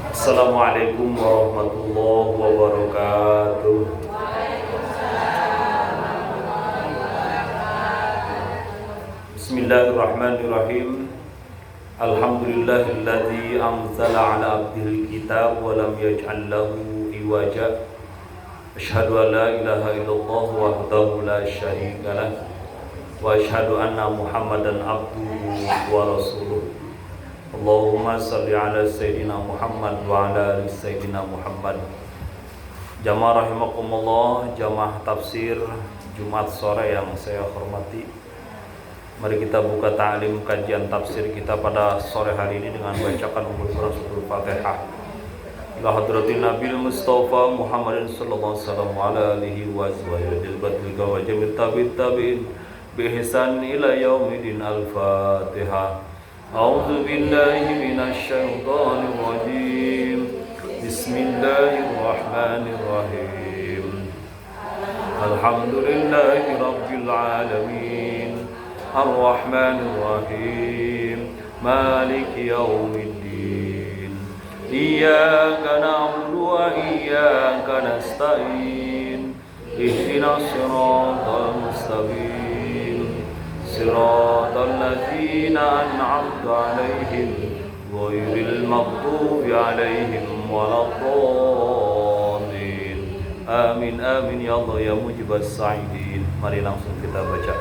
Assalamualaikum warahmatullahi wabarakatuh. Bismillahirrahmanirrahim. Alhamdulillahilladzi anzala ala abdihil kitab wa lam yaj'al lahu iwaja. Asyhadu an la ilaha illallah wahdahu la syarika lah wa asyhadu anna Muhammadan abduhu wa rasuluh. Allahumma salli ala Sayyidina Muhammad wa ala ali Sayyidina Muhammad. Jamaah rahimakumullah, jamaah tafsir Jumat sore yang saya hormati. Mari kita buka ta'lim kajian tafsir kita pada sore hari ini dengan bacakan Ummul Quran Suratul Fatihah. Ila hadratin Nabil Mustafa Muhammadin sallallahu alaihi wasallam wa ala alihi wa sahbihi badliga wa jamil tabi'in bi ihsan ila yaumidin. Al-Fatihah. A'udzu billahi minasy syaithanir rajim. Bismillahirrahmanirrahim. Alhamdulillahi rabbil alamin. Ar-Rahmanir Rahim. Maliki yaumiddin. Iyyaka na'budu wa iyyaka nasta'in. Ihdinas siratal mustaqim. Siratal ladzina an'amta 'alaihim ghairil maghdubi 'alaihim waladdallin. Amin amin ya Allah ya mujibas sa'idin. Mari langsung kita baca.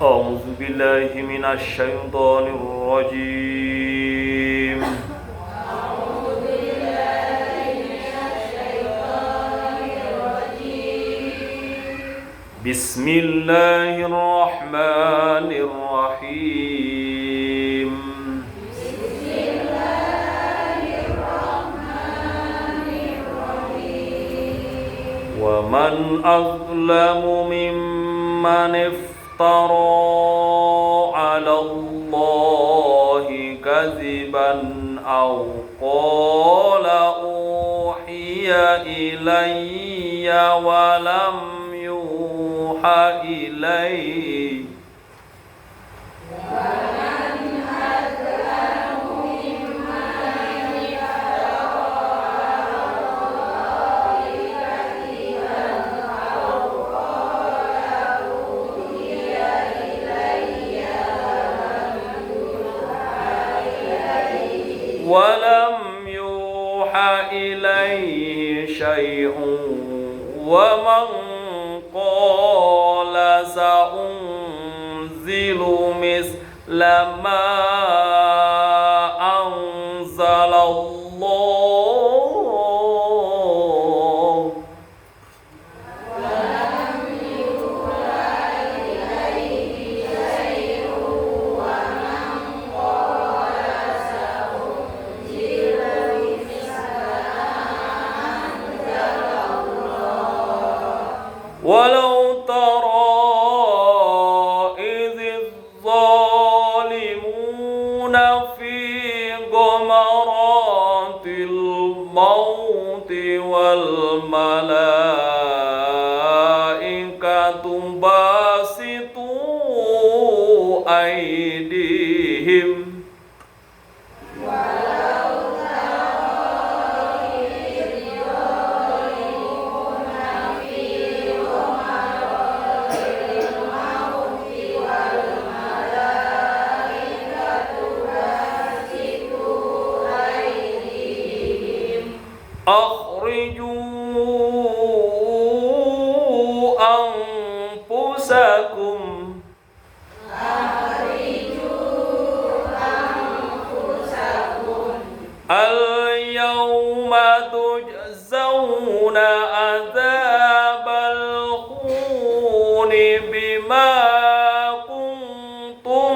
A'udzu billahi minasy syaithanir rajim. Bismillahirrahmanirrahim. Wa man azlamu mimman iftara 'ala Allahi kadziban aw qala uhiya ilayya wa lam إليه ومن أظلم ممن افترى على الله كذبا أو قال أوحي إلي ولم يوحى إليه شيء ومن قال سأنزل مثل ما أنزل الله ولم يوحى إليه شيء ومن قال سأنزل مثل ما أنزل الله ولو ترى إذ الظالمون في غمرات الموت والملائكة باسطوا أيديهم أخرجوا أنفسكم اليوم تجزون عذاب الخون بما كنتم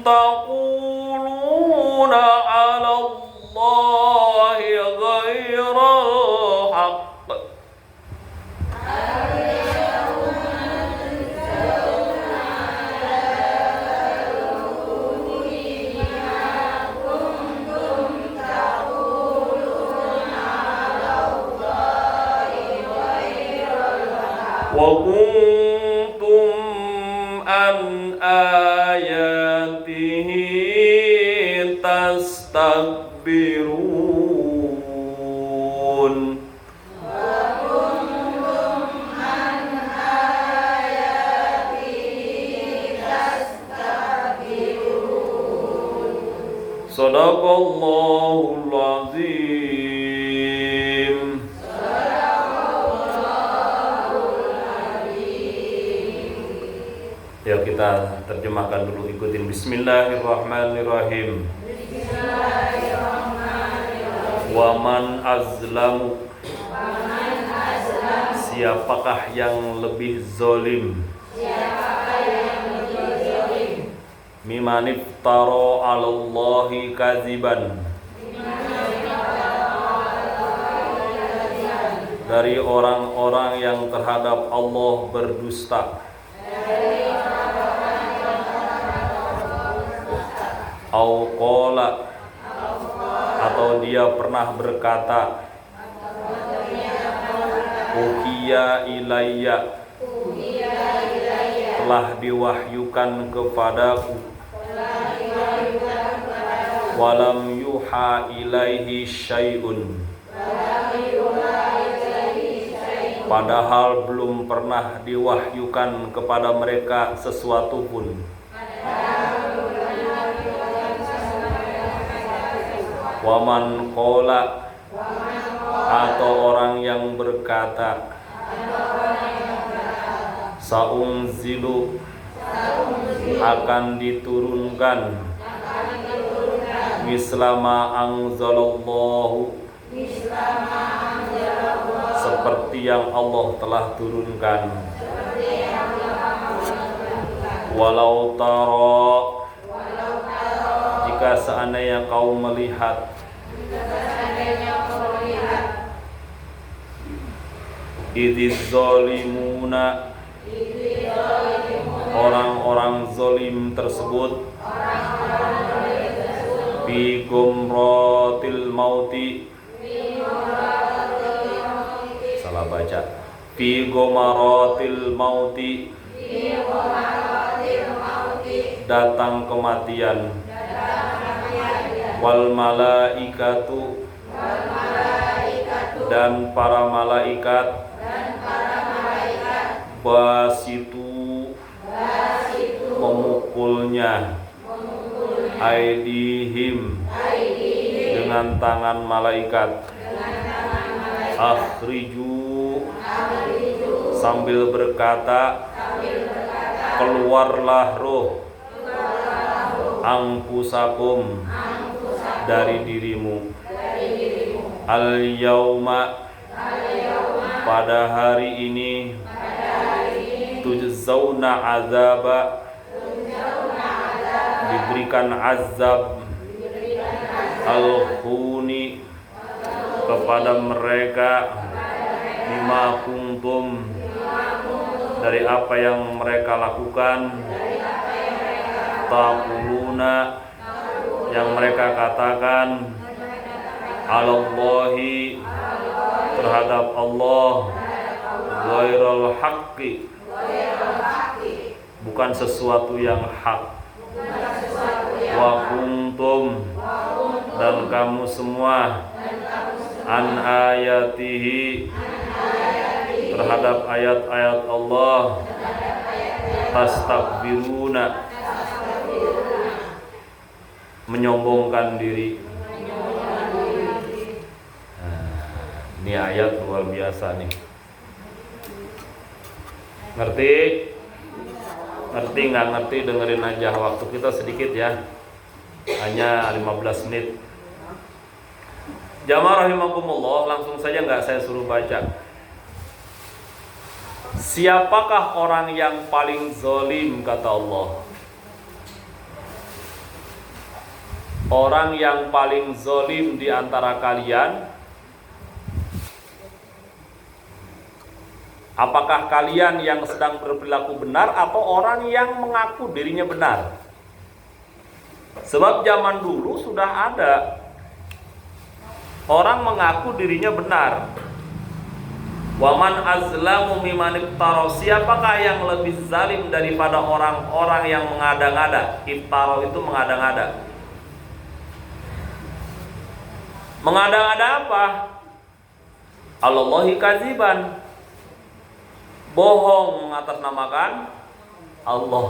تقولون على الله غير الحق وكنتم عن آياته تستكبرون Shadaqallahul azim. Ya, kita terjemahkan dulu, ikutin. Bismillahirrahmanirrahim. Waman azlamu, siapakah yang lebih zolim, mimman iftara 'alallahi kadziban, dari orang-orang yang terhadap Allah berdusta, au qala, atau dia pernah berkata, uhiya ilayya, telah diwahyukan kepadaku, walam yuha ilaihi syai'un, padahal belum pernah diwahyukan kepada mereka sesuatu pun. Waman qala, atau orang yang berkata, saunzilu, akan diturunkan, mislama anzalallahu, seperti yang Allah telah turunkan. Walau tara, jika seandainya kau melihat, idziz zalimuna, orang-orang zalim tersebut, fi gumratil mauti, salah baca, fi gumratil mauti, datang kematian, wal malaikatu, dan para malaikat, basitu, memukulnya, aidihim, dengan tangan malaikat, akhriju, sambil berkata, keluarlah roh, angkusakum, dari dirimu, al-yauma, pada hari ini, tujzauna azaba, diberikan azab, al-khuni, kepada mereka, bima kuntum, dari apa yang mereka lakukan, taquluna, yang mereka katakan, alallahi, terhadap Allah, ghairal haqqi, bukan sesuatu yang hak, wa kuntum, dan kamu semua, an ayatihi, terhadap ayat-ayat Allah, tastakbiruna, menyombongkan diri. Ini ayat luar biasa nih. Ngerti? Ngerti nggak ngerti, dengerin aja. Waktu kita sedikit ya, hanya 15 menit. Jamaah rahimakumullah, langsung saja nggak saya suruh baca. Siapakah orang yang paling zalim, kata Allah? Orang yang paling zalim di antara kalian, apakah kalian yang sedang berperilaku benar atau orang yang mengaku dirinya benar? Sebab zaman dulu sudah ada orang mengaku dirinya benar. Waman azlamu mimman iftara, siapakah yang lebih zalim daripada orang-orang yang mengada-ngada? Iftara itu mengada-ngada. Mengada-ngada apa? Alallahi kadziban, bohong mengatasnamakan Allah.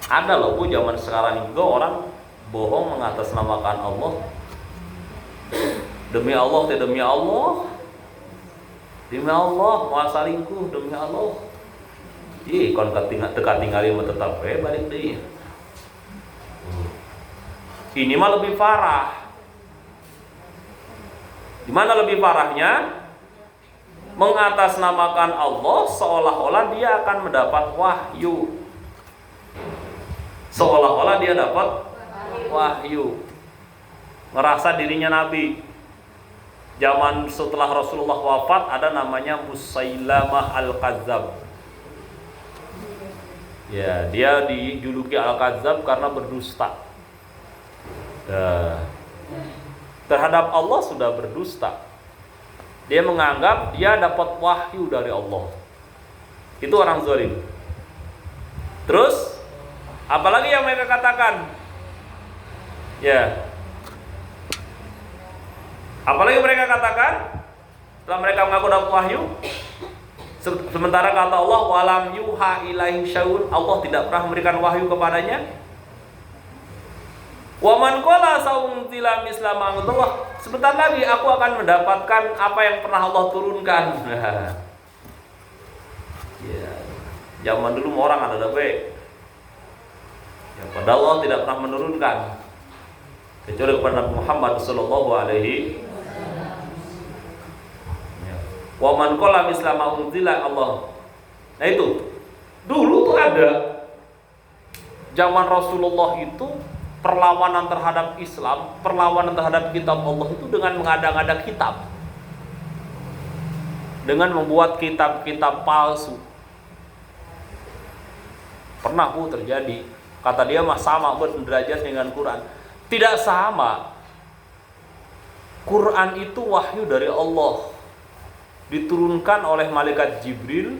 Ada loh Bu, zaman sekarang juga orang bohong mengatasnamakan Allah. Demi Allah, demi Allah. Demi Allah, mau salingkuh demi Allah. Ih, kon teka tinggali mah tetap balik deui. Ini mah lebih parah. Di mana lebih parahnya? Mengatasnamakan Allah seolah-olah dia akan mendapat wahyu. Seolah-olah dia dapat wahyu. Ngerasa dirinya nabi. Zaman setelah Rasulullah wafat ada namanya Musailamah Al-Kadzab. Ya, dia dijuluki Al-Kadzab karena berdusta. Terhadap Allah sudah berdusta. Dia menganggap dia dapat wahyu dari Allah. Itu orang zalim. Terus apalagi yang mereka katakan? Ya. Apalagi mereka katakan setelah mereka mengaku dapat wahyu, sementara kata Allah walam yuha ilaihi syai'un, Allah tidak pernah memberikan wahyu kepadanya. Wa man qala saunzila misla ma anzalallah, sebentar lagi aku akan mendapatkan apa yang pernah Allah turunkan. Ya, zaman dulu orang ada baik. Ya, padahal Allah tidak pernah menurunkan kecuali kepada Nabi Muhammad sallallahu alaihi. Wa man qala misla ma unzila Allah. Nah itu. Dulu tuh ada zaman Rasulullah itu perlawanan terhadap Islam, perlawanan terhadap kitab Allah itu dengan mengada-ngada kitab. Dengan membuat kitab-kitab palsu. Pernah terjadi. Kata dia mah sama berderajat dengan Quran. Tidak sama. Quran itu wahyu dari Allah. Diturunkan oleh malaikat Jibril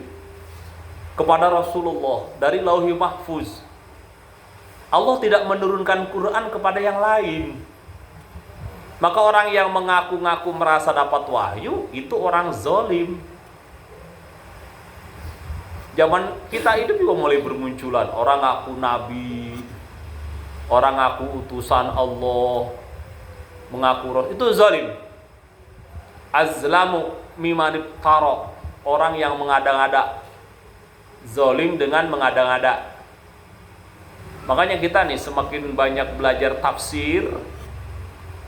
kepada Rasulullah dari Lauhul Mahfuz. Allah tidak menurunkan Quran kepada yang lain. Maka orang yang mengaku-ngaku merasa dapat wahyu itu orang zalim. Zaman kita hidup juga mulai bermunculan orang ngaku nabi, orang ngaku utusan Allah, mengaku rasul, itu zalim. Azlamu mimanib taro, orang yang mengada-ngada, zalim dengan mengada-ngada. Makanya kita nih semakin banyak belajar tafsir,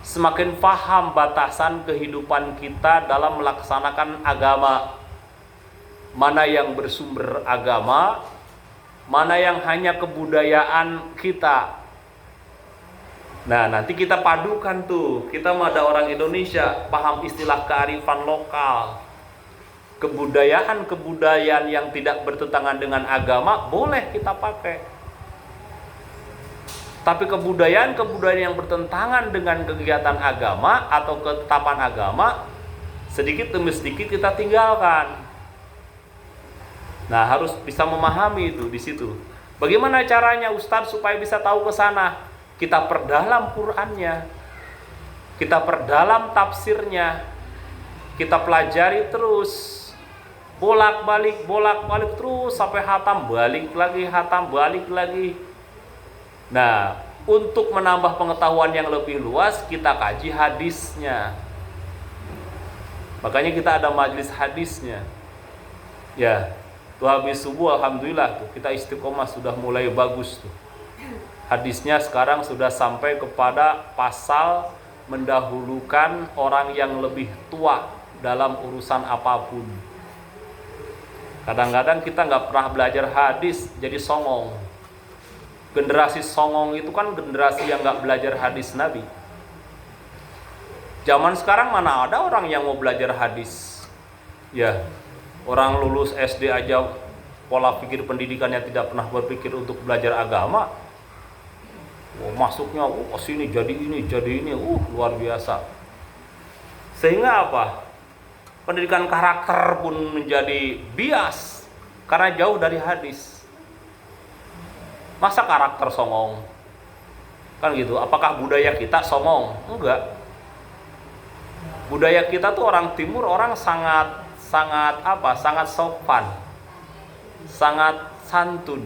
semakin paham batasan kehidupan kita dalam melaksanakan agama. Mana yang bersumber agama, mana yang hanya kebudayaan kita. Nah, nanti kita padukan tuh. Kita mah ada orang Indonesia, paham istilah kearifan lokal. Kebudayaan yang tidak bertentangan dengan agama boleh kita pakai. Tapi kebudayaan yang bertentangan dengan kegiatan agama atau ketetapan agama, sedikit demi sedikit kita tinggalkan. Nah, harus bisa memahami itu di situ. Bagaimana caranya Ustadz supaya bisa tahu ke sana? Kita perdalam Qur'annya, kita perdalam tafsirnya, kita pelajari terus, bolak-balik terus sampai hatam, balik lagi. Nah, untuk menambah pengetahuan yang lebih luas, kita kaji hadisnya. Makanya kita ada majelis hadisnya. Ya, tuh habis subuh alhamdulillah tuh kita istiqomah sudah mulai bagus tuh. Hadisnya sekarang sudah sampai kepada pasal mendahulukan orang yang lebih tua dalam urusan apapun. Kadang-kadang kita nggak pernah belajar hadis jadi songong. Generasi songong itu kan generasi yang nggak belajar hadis Nabi. Zaman sekarang mana ada orang yang mau belajar hadis? Ya, orang lulus SD aja pola pikir pendidikannya tidak pernah berpikir untuk belajar agama. Masuknya ke sini jadi ini luar biasa. Sehingga apa? Pendidikan karakter pun menjadi bias karena jauh dari hadis. Masa karakter songong? Kan gitu. Apakah budaya kita songong? Enggak. Budaya kita tuh orang timur orang sangat sopan, sangat santun.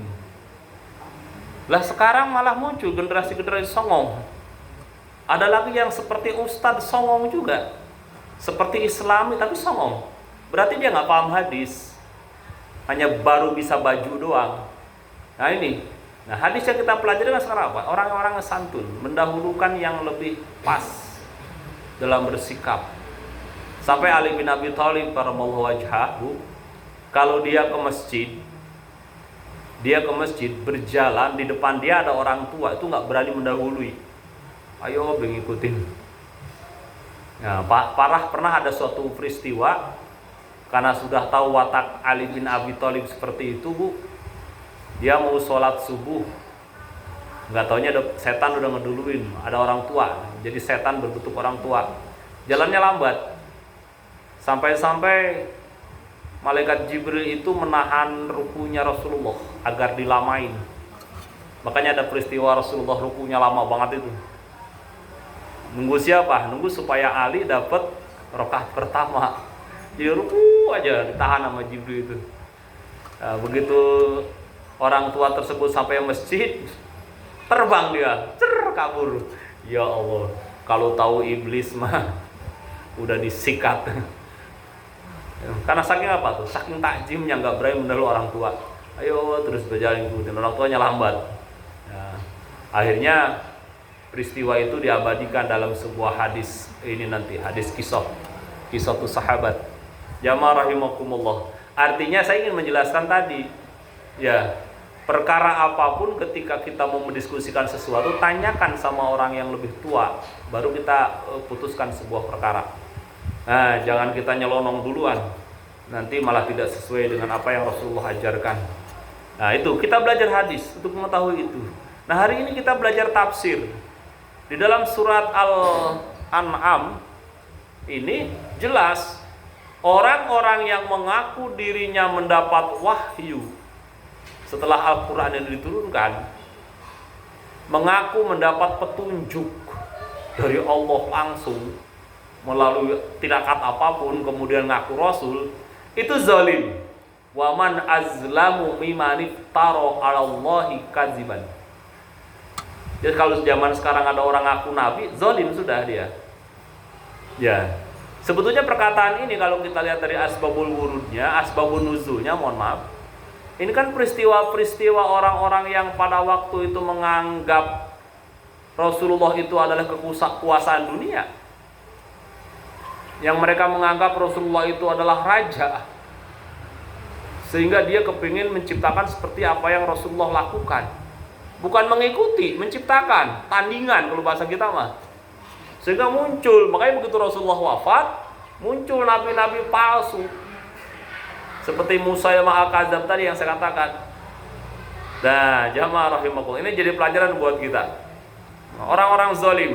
Lah sekarang malah muncul generasi-generasi songong. Ada lagi yang seperti ustadz songong juga, seperti islami tapi songong. Berarti dia nggak paham hadis, hanya baru bisa baju doang. Nah ini, nah hadis yang kita pelajari kan sekarang apa? Orang-orang santun, mendahulukan yang lebih pas dalam bersikap. Sampai Ali bin Abi Thalib karamallahu wajhahu, kalau dia ke masjid berjalan, di depan dia ada orang tua, itu nggak berani mendahului. Ayo ngikutin. Nah, pernah ada suatu peristiwa, karena sudah tahu watak Ali bin Abi Thalib seperti itu, Bu. Dia mau sholat subuh, nggak taunya setan udah ngeduluin, ada orang tua. Jadi setan berbentuk orang tua. Jalannya lambat. Sampai malaikat Jibril itu menahan rukunya Rasulullah agar dilamain. Makanya ada peristiwa Rasulullah rukunya lama banget itu. Nunggu siapa? Nunggu supaya Ali dapat rakaat pertama. Dia ruku aja ditahan sama Jibril itu. Nah, begitu orang tua tersebut sampai masjid, terbang dia, kabur. Ya Allah, kalau tahu iblis mah udah disikat. Karena saking apa tuh? Saking takjimnya nggak berani mendahului orang tua. Ayo terus berjalan ikutin orang tuanya lambat. Nah, akhirnya peristiwa itu diabadikan dalam sebuah hadis ini nanti, hadis kisah tuh sahabat. Jamaah rahimakumullah. Artinya saya ingin menjelaskan tadi, ya, perkara apapun ketika kita mau mendiskusikan sesuatu, tanyakan sama orang yang lebih tua, baru kita putuskan sebuah perkara. Nah, jangan kita nyelonong duluan, nanti malah tidak sesuai dengan apa yang Rasulullah ajarkan. Nah, itu kita belajar hadis untuk mengetahui itu. Nah, hari ini kita belajar tafsir. Di dalam surat Al-An'am ini jelas orang-orang yang mengaku dirinya mendapat wahyu setelah Al-Quran yang diturunkan, mengaku mendapat petunjuk dari Allah langsung melalui tirakat apapun, kemudian ngaku Rasul, itu zalim. Wa man azlamu mimman iftara 'alallahi kadziban. Jadi kalau zaman sekarang ada orang ngaku nabi, zalim sudah dia. Ya. Sebetulnya perkataan ini kalau kita lihat dari asbabul wurudnya, asbabun nuzulnya, mohon maaf. Ini kan peristiwa-peristiwa orang-orang yang pada waktu itu menganggap Rasulullah itu adalah kekuasaan dunia. Yang mereka menganggap Rasulullah itu adalah raja. Sehingga dia kepingin menciptakan seperti apa yang Rasulullah lakukan. Bukan mengikuti, menciptakan tandingan kalau bahasa kita mah. Sehingga muncul, makanya begitu Rasulullah wafat, muncul nabi-nabi palsu. Seperti Musa yang Al-Kadzab tadi yang saya katakan. Nah, jamaah rahimakumullah, ini jadi pelajaran buat kita. Orang-orang zalim.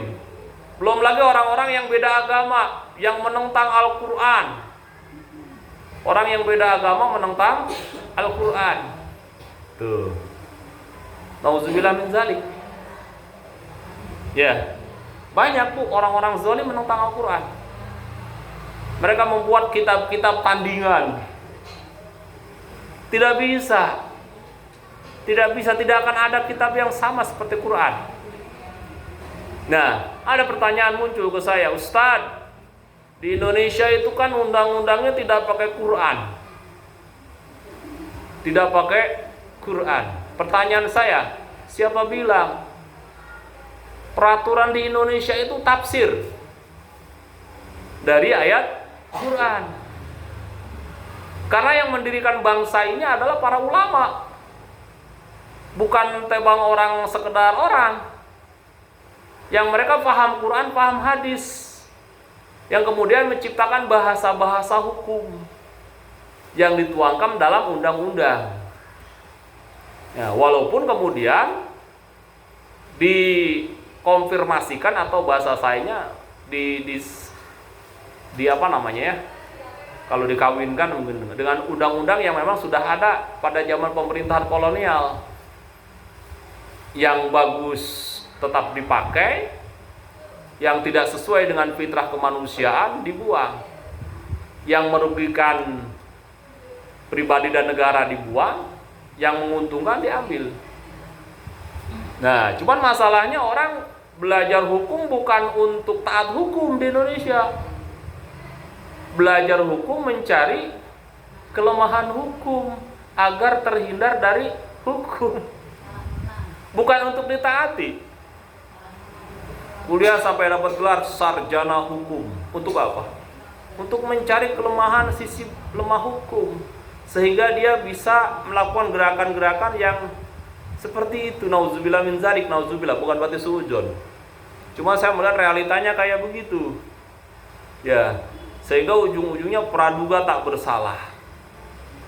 Belum lagi orang-orang yang beda agama, yang menentang Al-Quran. Orang yang beda agama menentang Al-Quran. Tuh. Nauzubillah min zalik. Ya. Banyak tuh orang-orang zalim menentang Al-Quran. Mereka membuat kitab-kitab tandingan. Tidak bisa. Tidak akan ada kitab yang sama seperti Quran. Nah, ada pertanyaan muncul ke saya, Ustadz, di Indonesia itu kan undang-undangnya tidak pakai Quran. Tidak pakai Quran. Pertanyaan saya, siapa bilang peraturan di Indonesia itu tafsir dari ayat Quran? Karena yang mendirikan bangsa ini adalah para ulama, bukan tebang orang sekedar orang yang mereka paham Quran, paham hadis, yang kemudian menciptakan bahasa-bahasa hukum yang dituangkan dalam undang-undang. Ya, walaupun kemudian dikonfirmasikan atau bahasa sayanya di apa namanya ya? Kalau dikawinkan mungkin dengan undang-undang yang memang sudah ada pada zaman pemerintahan kolonial, yang bagus tetap dipakai, yang tidak sesuai dengan fitrah kemanusiaan dibuang, yang merugikan pribadi dan negara dibuang, yang menguntungkan diambil. Nah, cuman masalahnya orang belajar hukum bukan untuk taat hukum di Indonesia. Belajar hukum mencari kelemahan hukum agar terhindar dari hukum. Bukan untuk ditaati. Kuliah sampai dapat gelar sarjana hukum. Untuk apa? Untuk mencari kelemahan sisi lemah hukum, sehingga dia bisa melakukan gerakan-gerakan yang seperti itu. Nauzubillah min zalik, nauzubillah, bukan berarti suudzon. Cuma saya melihat realitanya kayak begitu. Ya, sehingga ujung-ujungnya praduga tak bersalah.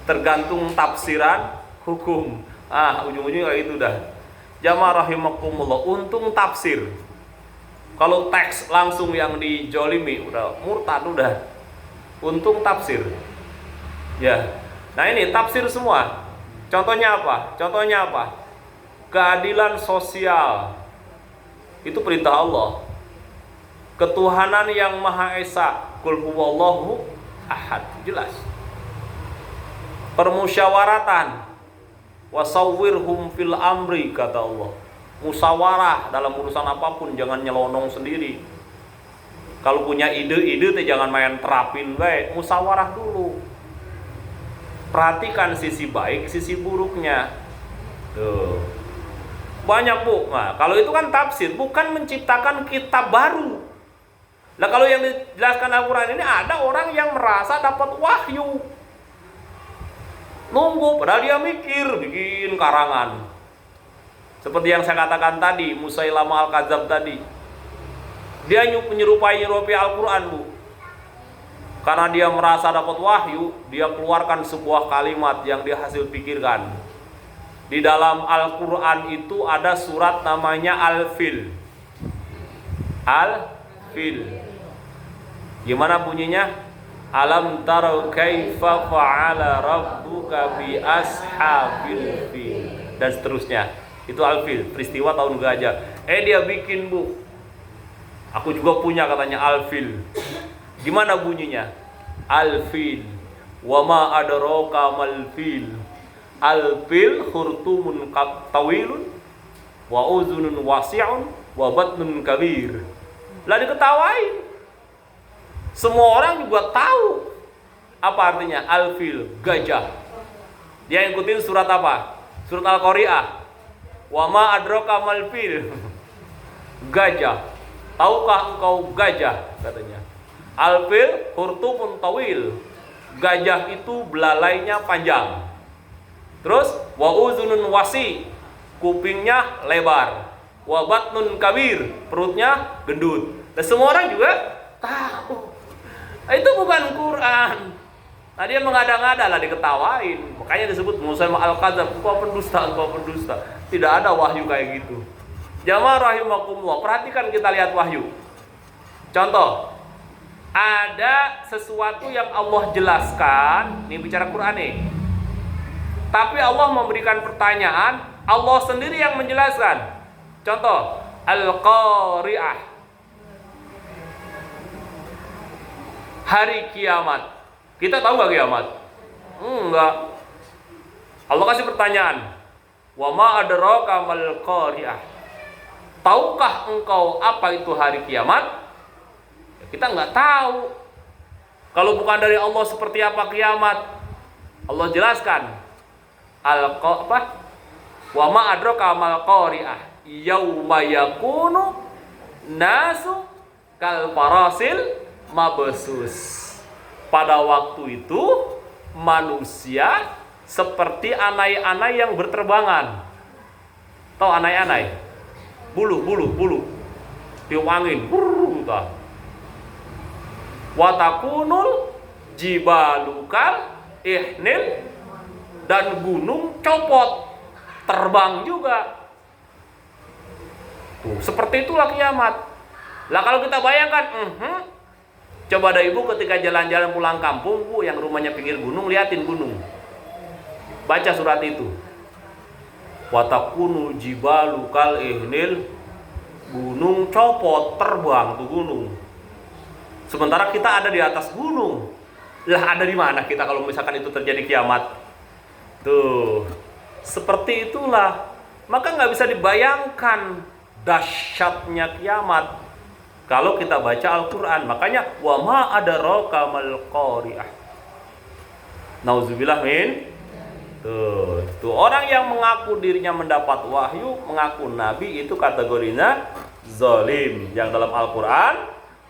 Tergantung tafsiran hukum. Ujung-ujungnya kayak itu dah. Jamaah rahimakumullah, untung tafsir. Kalau teks langsung yang dijolimi udah murtad udah. Untung tafsir. Ya. Nah, ini tafsir semua. Contohnya apa? Keadilan sosial. Itu perintah Allah. Ketuhanan yang Maha Esa, Qul huwallahu ahad, jelas. Permusyawaratan, wasawwirhum fil amri, kata Allah. Musyawarah dalam urusan apapun, jangan nyelonong sendiri. Kalau punya ide-ide jangan main terapin baik, musyawarah dulu. Perhatikan sisi baik, sisi buruknya. Tuh. Banyak, Bu. Nah, kalau itu kan tafsir, bukan menciptakan kitab baru. Nah, kalau yang dijelaskan Al-Quran ini, ada orang yang merasa dapat wahyu. Nunggu, padahal dia mikir, bikin karangan. Seperti yang saya katakan tadi, Musailamah Al-Kadzab tadi. Dia menyerupai Al-Quran, Bu. Karena dia merasa dapat wahyu, dia keluarkan sebuah kalimat yang dia hasil pikirkan. Di dalam Al-Quran itu ada surat namanya Al-Fil. Al-Fil. Gimana bunyinya? Alam tara kaifa fa'ala rabbuka bi ashabil fil. Dan seterusnya. Itu Al-Fil, peristiwa tahun gajah. Dia bikin, Bu. Aku juga punya katanya Al-Fil. Gimana bunyinya? Al-Fil. Wa ma adraka mal fil. Al-fil khurtumun tawilun wa uzunun wasi'un wa batnun kabir. Lah diketawain. Semua orang juga tahu apa artinya al-fil, gajah. Dia ikutin surat apa? Surat Al-Qari'ah. Wa ma adraka mal fil. Gajah. Tahukah engkau gajah, katanya. Al-fil khurtumun tawil. Gajah itu belalainya panjang. Terus wa uzunun wasi, kupingnya lebar. Wa batnun kabir, perutnya gendut. Dan semua orang juga tahu. Itu bukan Quran. Nah, dia mengada-ngada lah, diketawain. Makanya disebut Musailamah Al-Kadzab, engkau pendusta. Tidak ada wahyu kayak gitu. Jamaah rahimakumullah, perhatikan, kita lihat wahyu. Contoh, ada sesuatu yang Allah jelaskan, ini bicara Quran nih. Tapi Allah memberikan pertanyaan, Allah sendiri yang menjelaskan. Contoh, Al-Qari'ah. Hari kiamat. Kita tahu gak kiamat? Enggak. Allah kasih pertanyaan. Wa ma adraka mal qari'ah. Tahukah engkau apa itu hari kiamat? Ya, kita nggak tahu. Kalau bukan dari Allah, seperti apa kiamat? Allah jelaskan. Wa ma adraka mal qari'ah. Yauma yakunu nasu kal farasil mabsus. Pada waktu itu manusia seperti anai-anai yang berterbangan. Tahu anai-anai? Bulu. Tiup angin. Wa takunul jibalukal ihnil, dan gunung copot, terbang juga. Tuh, seperti itulah kiamat. Lah kalau kita bayangkan, coba ada ibu ketika jalan-jalan pulang kampung, Bu, yang rumahnya pinggir gunung, liatin gunung. Baca surat itu. Wa takunu jibalu kal ihnil, gunung copot, terbang tuh gunung. Sementara kita ada di atas gunung. Lah ada di mana kita kalau misalkan itu terjadi kiamat? Tuh, seperti itulah. Maka nggak bisa dibayangkan dahsyatnya kiamat kalau kita baca Al-Quran. Makanya wa ma adraka mal qari'ah. Nauzubillah min. Tuh orang yang mengaku dirinya mendapat wahyu, mengaku nabi, itu kategorinya zalim. Yang dalam Al-Quran,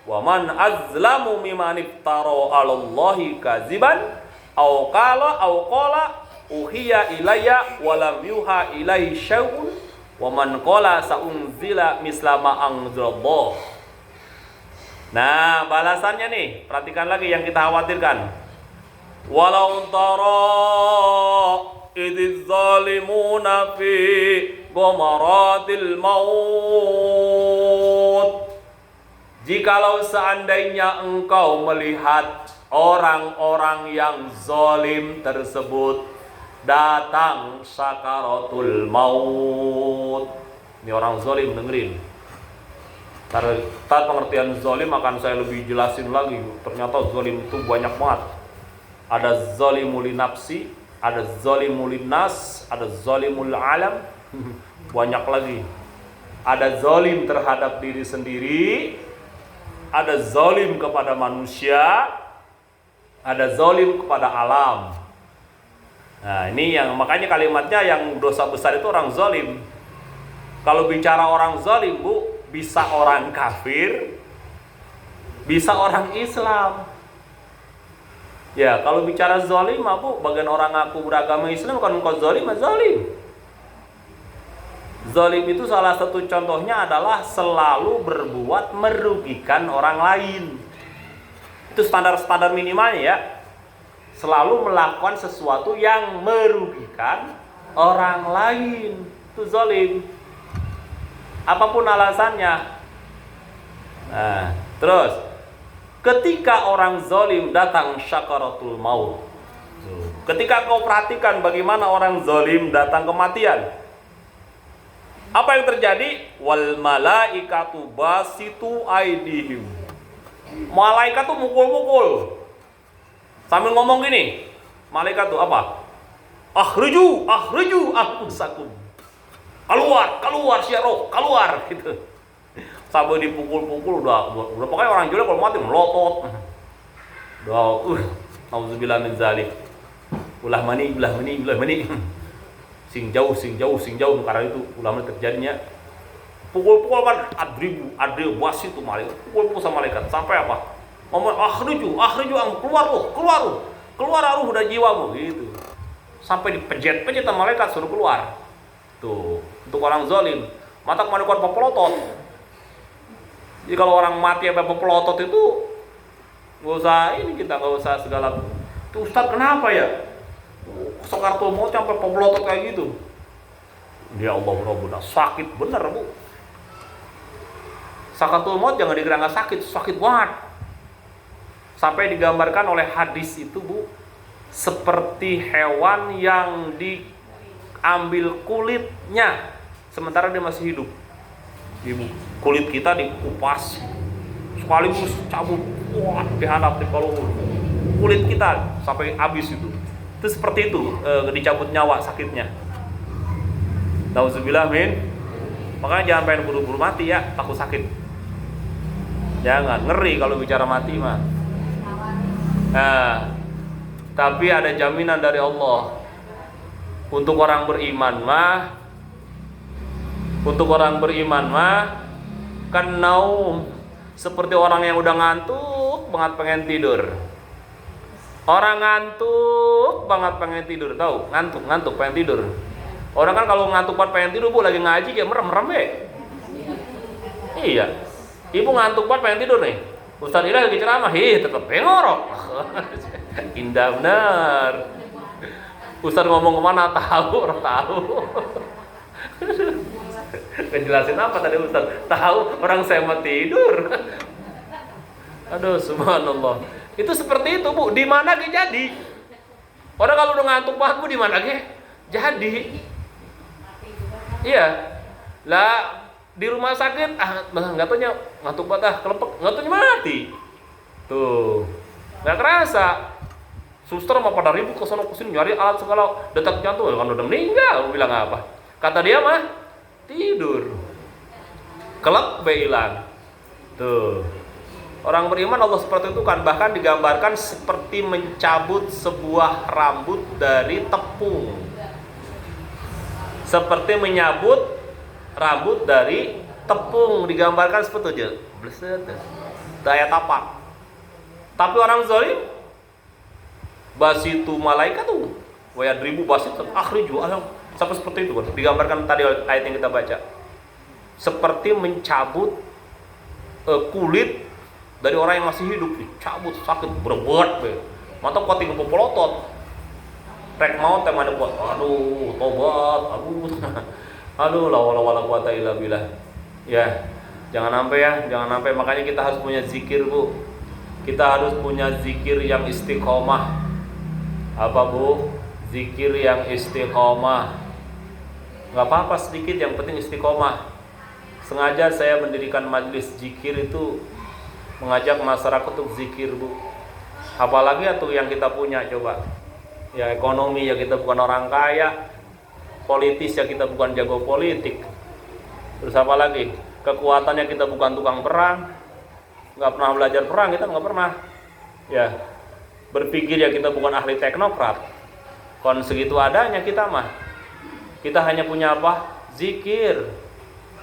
wa man azlamu mimman iftara 'alallahi kadziban aw qala uhiya ilayya wa lam yuha ilaihi syai'un wa man qala sa'unzila misla ma anzalallah. Nah, balasannya nih, perhatikan lagi yang kita khawatirkan. Walau tara idz zalimuna fi ghamaratil maut. Jikalau seandainya engkau melihat orang-orang yang zalim tersebut datang sakaratul maut. Ini orang zalim, dengerin. Tar pengertian zalim akan saya lebih jelasin lagi. Ternyata zalim itu banyak banget. Ada zalimul nafsi, ada zalimul nas, ada zalimul alam, banyak lagi. Ada zalim terhadap diri sendiri, ada zalim kepada manusia, ada zalim kepada alam. Nah, ini yang makanya kalimatnya yang dosa besar itu orang zalim. Kalau bicara orang zalim, Bu, bisa orang kafir, bisa orang Islam. Ya, kalau bicara zalim, Bu, bagian orang aku beragama Islam kan engkau zalim, zalim. Zalim itu salah satu contohnya adalah selalu berbuat merugikan orang lain. Itu standar-standar minimalnya ya. Selalu melakukan sesuatu yang merugikan orang lain. Itu zalim. Apapun alasannya. Nah, terus ketika orang zalim datang syakaratul maut. Ketika kau perhatikan bagaimana orang zalim datang kematian. Apa yang terjadi? Wal malaikatu basitu aidihim. Malaikat tuh mukul-mukul. Sambil ngomong gini. Malaikat tuh apa? Akhriju anfusakum. Keluar syarok, keluar gitu. Sampai dipukul-pukul udah pokoknya orang jelek kalau mati melotot. Nauzubillah min zalik. Ulah mani. Sing jauh karena itu ulama terjadinya pukul-pukul kan adribu wasi itu malaikat. Pukul sama malaikat sampai apa? Ngomong akhriju keluar ruh dari jiwamu gitu. Sampai dipejet-pejet sama malaikat suruh keluar. Tuh, untuk orang zalim, mata kemana kuat pelotot. Jadi kalau orang mati apa pelotot itu nggak usah segala. Tuh Ustaz kenapa ya? Sakaratul maut sampai pelotot kayak gitu. Ya Allah Rabbuna, sakit bener Bu. Sakaratul maut jangan dikira nggak sakit banget. Sampai digambarkan oleh hadis itu Bu, seperti hewan yang diambil kulitnya sementara dia masih hidup. Kulit kita dikupas sekaligus cabut, dihadap di kalau kulit kita sampai habis itu seperti itu, dicabut nyawa sakitnya. Nauzubillah min. Makanya jangan pengen buru-buru mati ya, takut sakit. Jangan, ngeri kalau bicara mati mah. Nah, tapi ada jaminan dari Allah untuk orang beriman mah kan naum, seperti orang yang udah ngantuk banget pengen tidur. Orang ngantuk banget pengen tidur, tahu? Ngantuk pengen tidur. Orang kan kalau ngantuk banget pengen tidur, Bu, lagi ngaji kayak merem ya. Iya. Ibu ngantuk banget pengen tidur nih. Ustaz Ira lagi ceramah, tetep ngorok. Indah benar. Ustaz ngomong kemana tahu. Ngejelasin apa tadi Ustaz? Tahu, orang saya mau tidur. Aduh, subhanallah. Itu seperti itu, Bu. Di mana ke jadi? Orang kalau udah ngantuk banget, Bu, di mana ke jadi? Iya. Lah di rumah sakit, nggak taunya ngantuk banget, kelepek, nggak taunya mati. Tuh, nggak kerasa. Suster mau pada ribut ke sono kesini nyari alat segala, detak jantung, kan udah meninggal. Bilang apa? Kata dia mah tidur. Kelak be hilang. Tuh. Orang beriman Allah seperti itu kan, bahkan digambarkan seperti mencabut sebuah rambut dari tepung. Seperti menyabut rambut dari tepung, digambarkan seperti itu. Bleset. Daya tapak. Tapi orang zalim basitu malaikat tuh wa yadribu basit akhriju alam, sampai seperti itu kan digambarkan tadi ayat yang kita baca, seperti mencabut kulit dari orang yang masih hidup, dicabut sakit berebut be mantap koting popolotot rek mau teh mana buat aduh tobat aduh la wala quwata illa billah. Ya jangan sampai makanya kita harus punya zikir Bu, kita harus punya zikir yang istiqomah. Apa Bu? Zikir yang istiqomah. Gak apa-apa sedikit, yang penting istiqomah. Sengaja saya mendirikan majelis zikir itu mengajak masyarakat untuk zikir Bu. Apalagi itu yang kita punya coba. Ya ekonomi ya kita bukan orang kaya, politis ya kita bukan jago politik. Terus apa lagi? Kekuatannya kita bukan tukang perang, nggak pernah belajar perang, kita nggak pernah. Ya berpikir ya kita bukan ahli teknokrat. Kon segitu adanya kita mah. Kita hanya punya apa? Zikir.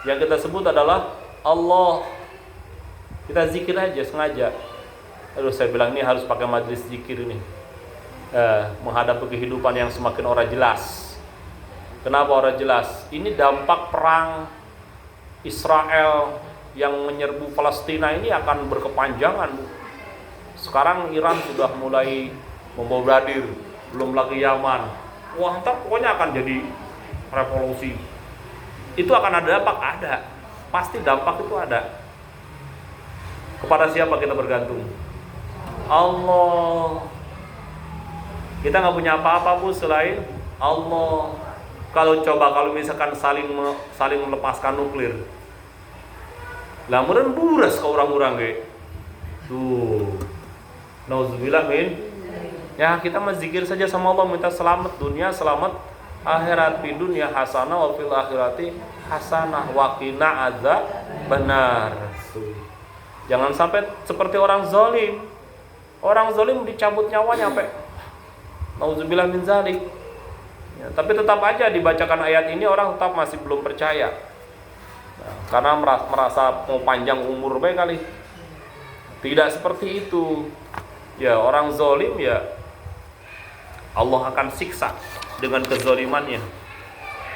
Yang kita sebut adalah Allah. Kita zikir aja sengaja. Aduh saya bilang ini harus pakai majelis zikir ini. Menghadapi kehidupan yang semakin ora jelas. Kenapa ora jelas? Ini dampak perang Israel yang menyerbu Palestina ini akan berkepanjangan. Sekarang Iran sudah mulai membombardir, belum lagi Yaman. Wah, ntar pokoknya akan jadi revolusi. Itu akan ada dampak, ada. Pasti dampak itu ada. Kepada siapa kita bergantung? Allah. Kita nggak punya apa-apa Bu selain Allah. Kalau misalkan saling melepaskan nuklir, lah meureun buras ke orang-orang ge. Tuh. Nauzubillah min. Ya kita mah zikir saja sama Allah, minta selamat dunia, selamat akhirat. Di dunia hasanah wa fil akhirati hasanah wa qina adzabannar. Jangan sampai seperti orang zalim. Orang zalim dicabut nyawanya sampai nauzubillah min zalik. Ya, tapi tetap aja dibacakan ayat ini orang tetap masih belum percaya. Nah, karena merasa mau panjang umur baik kali. Tidak seperti itu. Ya orang zalim ya Allah akan siksa dengan kezalimannya.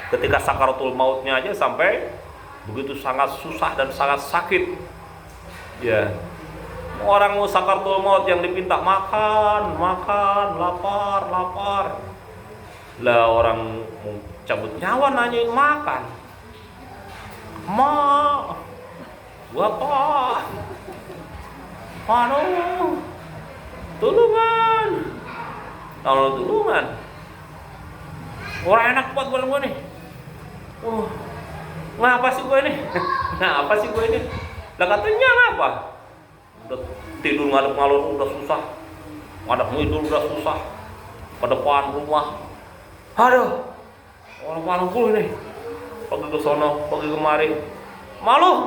Ketika sakaratul mautnya aja sampai begitu sangat susah dan sangat sakit. Ya orang mau sakaratul maut yang dipinta makan, lapar. Lah orang mau cabut nyawa nanyain makan. Bapak, tulungan. Kalau tulungan, orang enak buat gue nih. Ngapa sih gue ini? Lah katanya ngapa? Udah tidur ngadep-ngalor udah susah, ngadep ngidul udah susah, ke depan rumah. Aduh, orang palungku ini. Pergi ke sono, pergi kemari. Malu.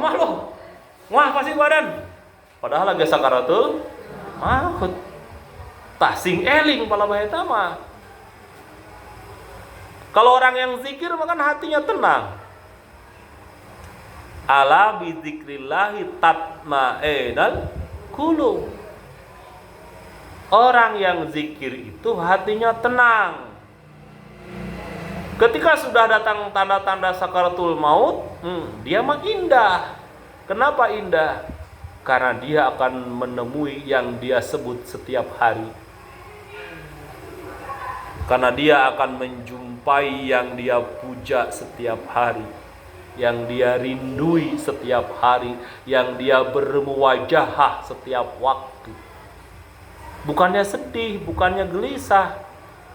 Ngapa sih badan? Padahal lagi sakaratul maut. Tasing eling pala bae eta mah. Kalau orang yang zikir makan hatinya tenang. Ala bi dzikrillahi tatma'innul qulub. Orang yang zikir itu hatinya tenang. Ketika sudah datang tanda-tanda sakaratul maut, dia mah indah. Kenapa indah? Karena dia akan menemui yang dia sebut setiap hari. Karena dia akan menjumpai yang dia puja setiap hari, yang dia rindui setiap hari, yang dia bermuwajahah setiap waktu. Bukannya sedih, bukannya gelisah.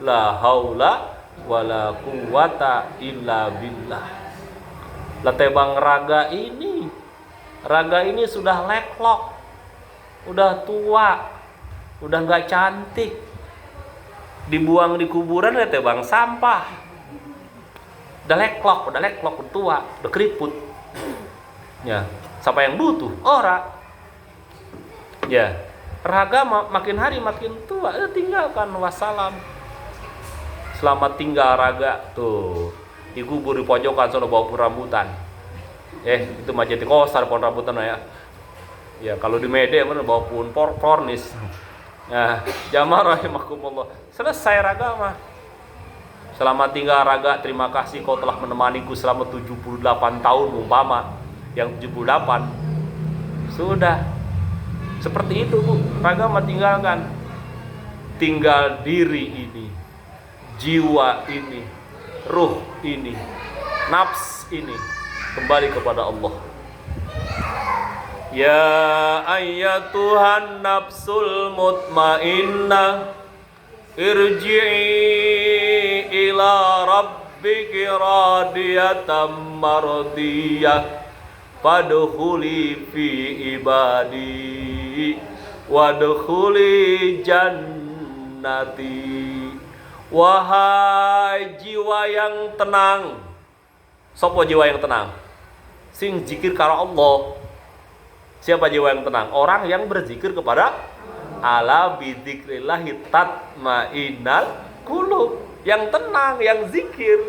La haula wala quwata illa billah. Letebang raga ini sudah leklok, udah tua, udah gak cantik, dibuang di kuburan letebang sampah. Udah leklok, tua, udah keriput. Ya, siapa yang butuh? Ora. Ya, ragama makin hari makin tua, tinggalkan wassalam. Selamat tinggal raga tuh. Dikubur di pojokan sono bawa pun rambutan. Itu mah jati kosar pohon rambutan ya. Ya, kalau di Medan mana bawa pun pornis. Ya, jamaah rahimakumullah. Selesai ragama. Selamat tinggal raga, terima kasih kau telah menemaniku selama 78 tahun umpama. Yang 78 sudah seperti itu Bu. Ragama tinggalkan. Tinggal diri ini, jiwa ini, ruh ini, nafs ini kembali kepada Allah. Ya ayyatuhan nafsul mutmainnah irji'i ila rabbiki radiyatan mardiyah fadkhuli fi ibadi wadkhuli jannati. Wahai jiwa yang tenang. Sopo jiwa yang tenang? Sing zikir karo Allah. Siapa jiwa yang tenang? Orang yang berzikir kepada ala bidzikrillahi tatmainnal qulub. Yang tenang, yang zikir.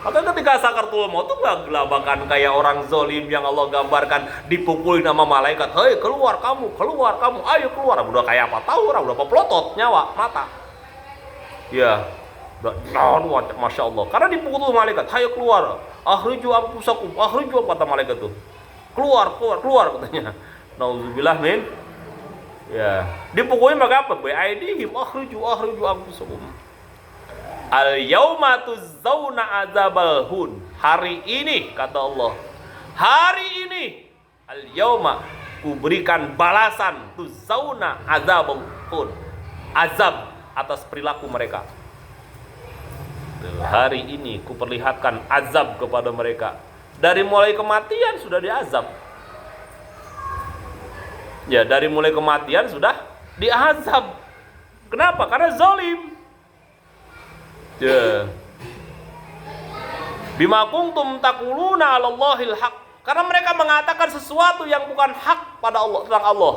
Maka ketika sakaratul maut itu gak gelabakan kayak orang zolim yang Allah gambarkan dipukulin sama malaikat. Hei keluar kamu, ayo keluar. Udah kayak apa tahu orang, udah pelotot nyawa, mata. Ya, udah masya Allah. Karena dipukul malaikat, ayo keluar. Akhriju anfusakum, kata malaikat tuh. Keluar katanya. Nauzubillah min. Ya, dipukulin pakai apa? Bi'aidihim akhriju anfusakum. Al yauma tuzzauna azabal hun. Hari ini kata Allah. Hari ini al yauma kuberikan balasan tuzzauna azabal hun. Azab atas perilaku mereka. Hari ini kuperlihatkan azab kepada mereka. Dari mulai kematian sudah diazab. Ya, dari mulai kematian sudah diazab. Kenapa? Karena zalim. Ya. Bima kuntum taquluna 'alallahil haq. Karena mereka mengatakan sesuatu yang bukan hak pada Allah, tentang Allah.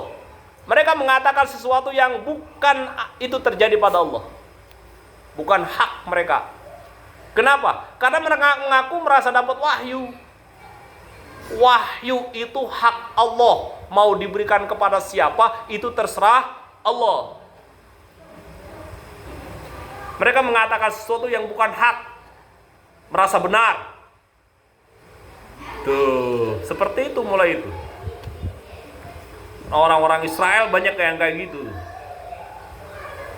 Mereka mengatakan sesuatu yang bukan itu terjadi pada Allah. Bukan hak mereka. Kenapa? Karena mereka mengaku merasa dapat wahyu. Wahyu itu hak Allah. Mau diberikan kepada siapa, itu terserah Allah. Mereka mengatakan sesuatu yang bukan hak. Merasa benar. Tuh, seperti itu mulai itu. Orang-orang Israel banyak yang kayak gitu.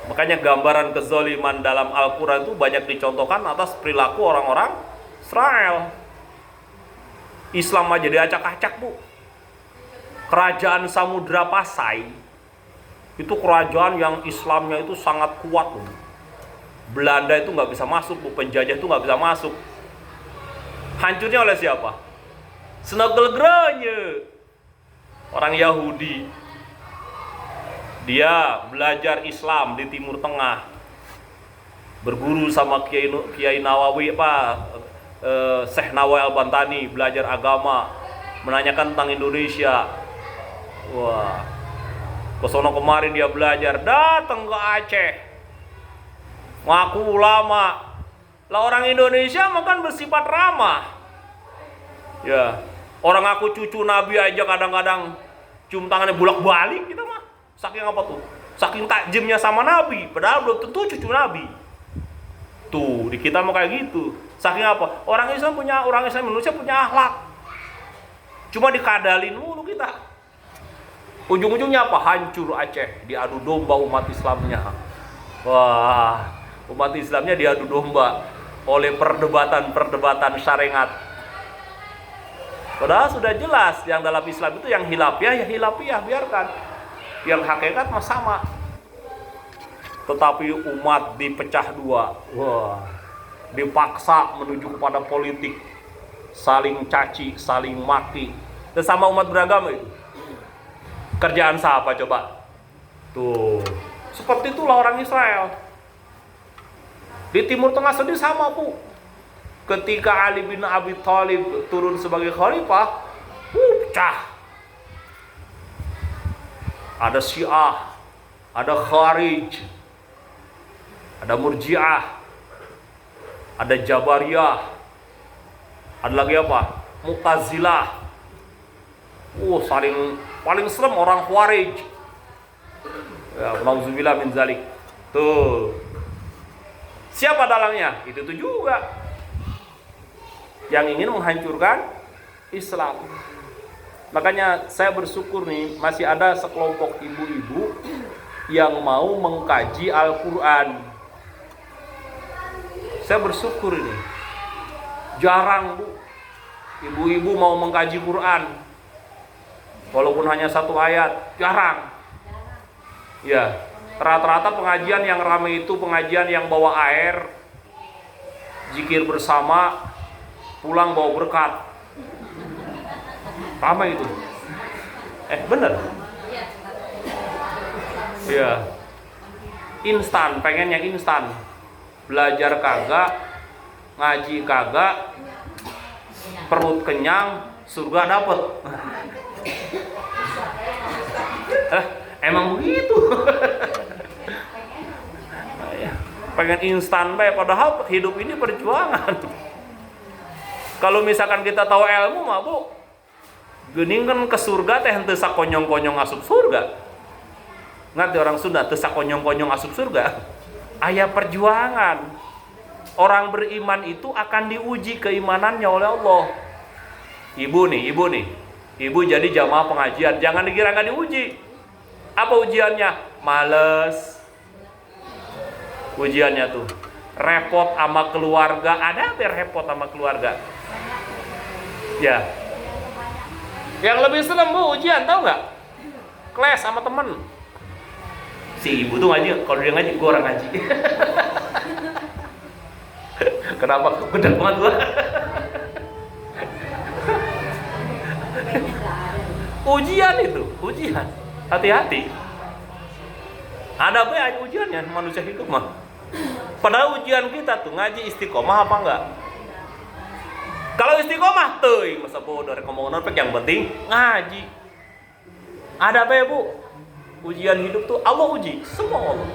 Makanya gambaran kezaliman dalam Al-Quran itu banyak dicontohkan atas perilaku orang-orang Israel. Islam aja diacak-acak Bu. Kerajaan Samudra Pasai itu kerajaan yang Islamnya itu sangat kuat Bu. Belanda itu nggak bisa masuk Bu, penjajah itu nggak bisa masuk. Hancurnya oleh siapa? Senegel-geranya orang Yahudi. Dia belajar Islam di Timur Tengah, berguru sama Kiai Nawawi Syekh Nawawi Al-Bantani, belajar agama, menanyakan tentang Indonesia. Wah, kesono kemarin dia belajar, datang ke Aceh, ngaku ulama. Lah orang Indonesia makan bersifat ramah. Ya, orang aku cucu Nabi aja kadang-kadang cium tangannya bolak-balik kita mah. Saking apa tuh? Saking takjimnya sama Nabi, padahal belum tentu cucu Nabi. Tuh, di kita mau kayak gitu. Saking apa? Orang Islam Indonesia punya akhlak. Cuma dikadalin mulu kita. Ujung-ujungnya apa? Hancur Aceh, diadu domba umat Islamnya. Wah, umat Islamnya diadu domba oleh perdebatan syariat. Padahal sudah jelas yang dalam Islam itu yang hilafiah ya hilafiah, biarkan. Yang hakikat mah sama. Tetapi umat dipecah dua. Wah, dipaksa menuju kepada politik, saling caci, saling maki. Dan sama umat beragama itu. Kerjaan siapa coba? Tuh, seperti itulah orang Israel. Di Timur Tengah sendiri sama Bu. Ketika Ali bin Abi Thalib turun sebagai khalifah, pecah. Ada Syiah, ada Khawarij, ada Murji'ah, ada Jabariyah, ada lagi apa? Mu'tazilah. Paling serem orang Khawarij. Ya, nauzubillah min zalik. Tuh. Siapa dalangnya? Itu tuh juga yang ingin menghancurkan Islam. Makanya saya bersyukur nih, masih ada sekelompok ibu-ibu yang mau mengkaji Al-Quran. Saya bersyukur ini. Jarang, Bu, ibu-ibu mau mengkaji Quran. Walaupun hanya satu ayat, jarang. Ya, rata-rata pengajian yang ramai itu pengajian yang bawa air, zikir bersama, pulang bawa berkat. Ramai itu. Bener. Iya. Instan, pengennya instan. Belajar kagak, ngaji kagak, perut kenyang, surga dapet. Emang begitu. Pengen instan bae, padahal hidup ini perjuangan. Kalau misalkan kita tahu ilmu mah, Bu, geuning kan ke surga teh henteu sakonyong-konyong asup surga. Ngerti orang Sunda, teu sakonyong-konyong asup surga. Aya perjuangan. Orang beriman itu akan diuji keimanannya oleh Allah. Ibu nih. Ibu jadi jamaah pengajian, jangan dikira nggak diuji. Apa ujiannya? Males. Ujiannya tuh repot sama keluarga. Ada apa repot sama keluarga? Ya. Yang lebih seneng, Bu, ujian, tahu nggak? Kelas sama temen. Si ibu tuh ngaji, kalau dia ngaji, gue orang ngaji. Kenapa? Gede banget gua. Ujian itu, ujian. Hati-hati. Ada apa ya ujiannya manusia hidup mah? Padahal ujian kita tuh ngaji istiqomah apa enggak? Kalau istiqomah teuing masa bodoh rek ngomong naon yang penting ngaji. Ada apa ya, Bu? Ujian hidup tuh Allah uji, semua Allah.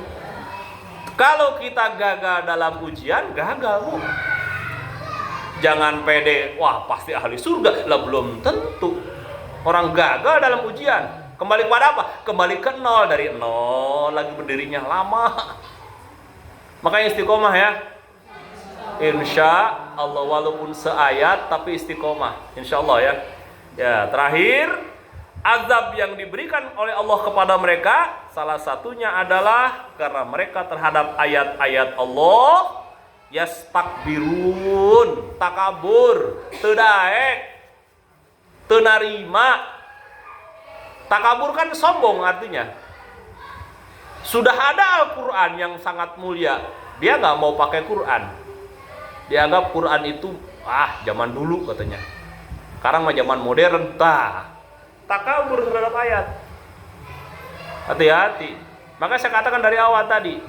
Kalau kita gagal dalam ujian, gagal, Bu. Jangan pede, wah pasti ahli surga. Lah belum tentu. Orang gagal dalam ujian, kembali kepada apa? Kembali ke nol, dari nol lagi berdirinya lama. Makanya istiqomah ya. Insya Allah, walaupun seayat tapi istiqomah. Insya Allah ya. Ya, terakhir, azab yang diberikan oleh Allah kepada mereka, salah satunya adalah karena mereka terhadap ayat-ayat Allah yastakbirun, takabur, teu daek, teu narima. Takabur kan sombong artinya. Sudah ada Al-Quran yang sangat mulia, dia nggak mau pakai Quran. Dianggap Quran itu zaman dulu katanya. Sekarang mah zaman modern. Takabur terhadap ayat. Hati-hati. Maka saya katakan dari awal tadi,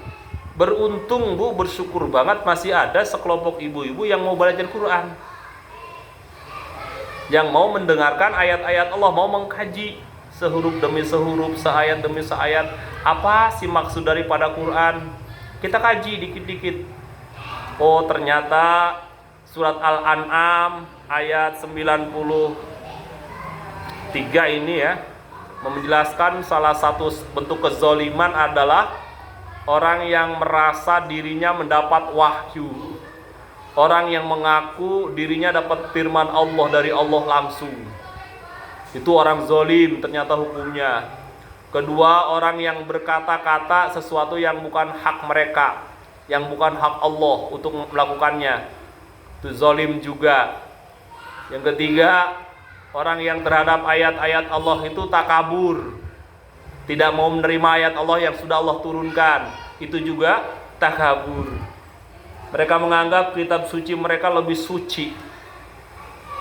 beruntung, Bu, bersyukur banget masih ada sekelompok ibu-ibu yang mau belajar Quran, yang mau mendengarkan ayat-ayat Allah, mau mengkaji sehuruf demi sehuruf, seayat demi seayat. Apa sih maksud daripada Quran? Kita kaji dikit-dikit. Oh, ternyata surat Al-An'am ayat 93 ini ya, menjelaskan salah satu bentuk kezoliman adalah orang yang merasa dirinya mendapat wahyu, orang yang mengaku dirinya dapat firman Allah dari Allah langsung. Itu orang zolim ternyata hukumnya. Kedua, orang yang berkata-kata sesuatu yang bukan hak mereka, yang bukan hak Allah untuk melakukannya, itu zolim juga. Yang ketiga, orang yang terhadap ayat-ayat Allah itu takabur, tidak mau menerima ayat Allah yang sudah Allah turunkan, itu juga takabur. Mereka menganggap kitab suci mereka lebih suci,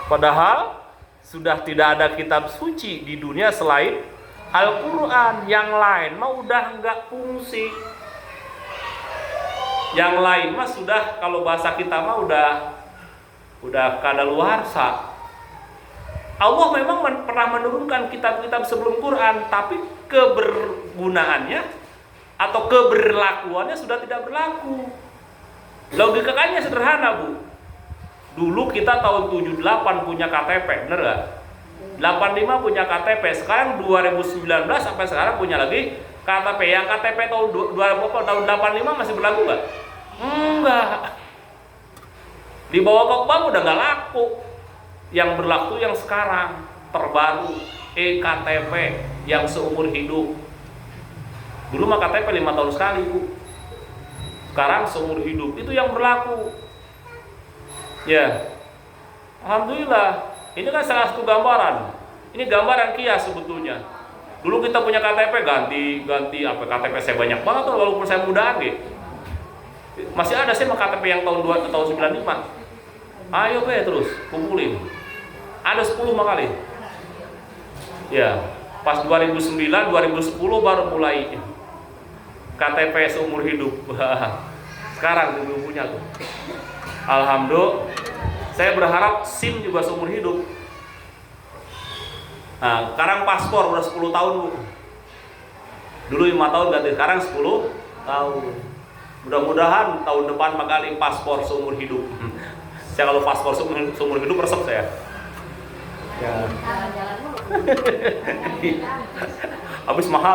padahal sudah tidak ada kitab suci di dunia selain Al-Quran. Yang lain mah udah nggak fungsi. Yang lain mah sudah, kalau bahasa kita mah udah udah kadaluarsa. Allah memang pernah menurunkan kitab-kitab sebelum Quran, tapi kebergunaannya atau keberlakuannya sudah tidak berlaku. Logikanya sederhana, Bu. Dulu kita tahun 78 punya KTP, bener gak? 85 punya KTP, sekarang 2019 sampai sekarang punya lagi KTP. Yang KTP tahun 85 masih berlaku gak? Enggak. Di bawah Kokbang udah gak laku. Yang berlaku yang sekarang terbaru eKTP yang seumur hidup. Dulu mah KTP 5 tahun sekali, Bu. Sekarang seumur hidup, itu yang berlaku. Ya, alhamdulillah. Ini kan salah satu gambaran. Ini gambaran kias sebetulnya. Dulu kita punya KTP ganti apa, KTP saya banyak banget tuh, walaupun saya mudaan gitu. Masih ada sih KTP yang tahun 95. Ayo terus kumpulin. Ada 10 kali. Ya, pas 2009, 2010 baru mulai KTP seumur hidup. Sekarang belum punya tuh. Alhamdulillah. Saya berharap SIM juga seumur hidup. Nah, sekarang paspor udah 10 tahun, Bu. Dulu 5 tahun ganti, sekarang 10 tahun. Mudah-mudahan tahun depan kali paspor seumur hidup. Saya kalau paspor seumur hidup resep saya. Ya. Habis mahal.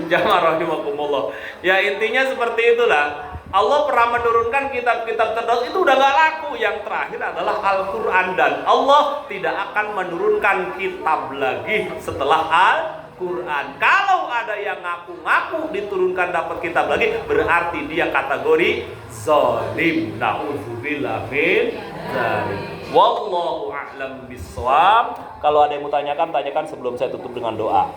Jangan rahimakumullah. Ya intinya seperti itulah. Allah pernah menurunkan kitab-kitab terdahulu, itu udah gak laku. Yang terakhir adalah Al-Quran, dan Allah tidak akan menurunkan kitab lagi setelah Al-Quran. Kalau ada yang ngaku-ngaku diturunkan dapat kitab lagi, berarti dia kategori zalim. Na'udzubillah min zalim. Wallahu a'lam bishawab. Kalau ada yang mau tanyakan sebelum saya tutup dengan doa.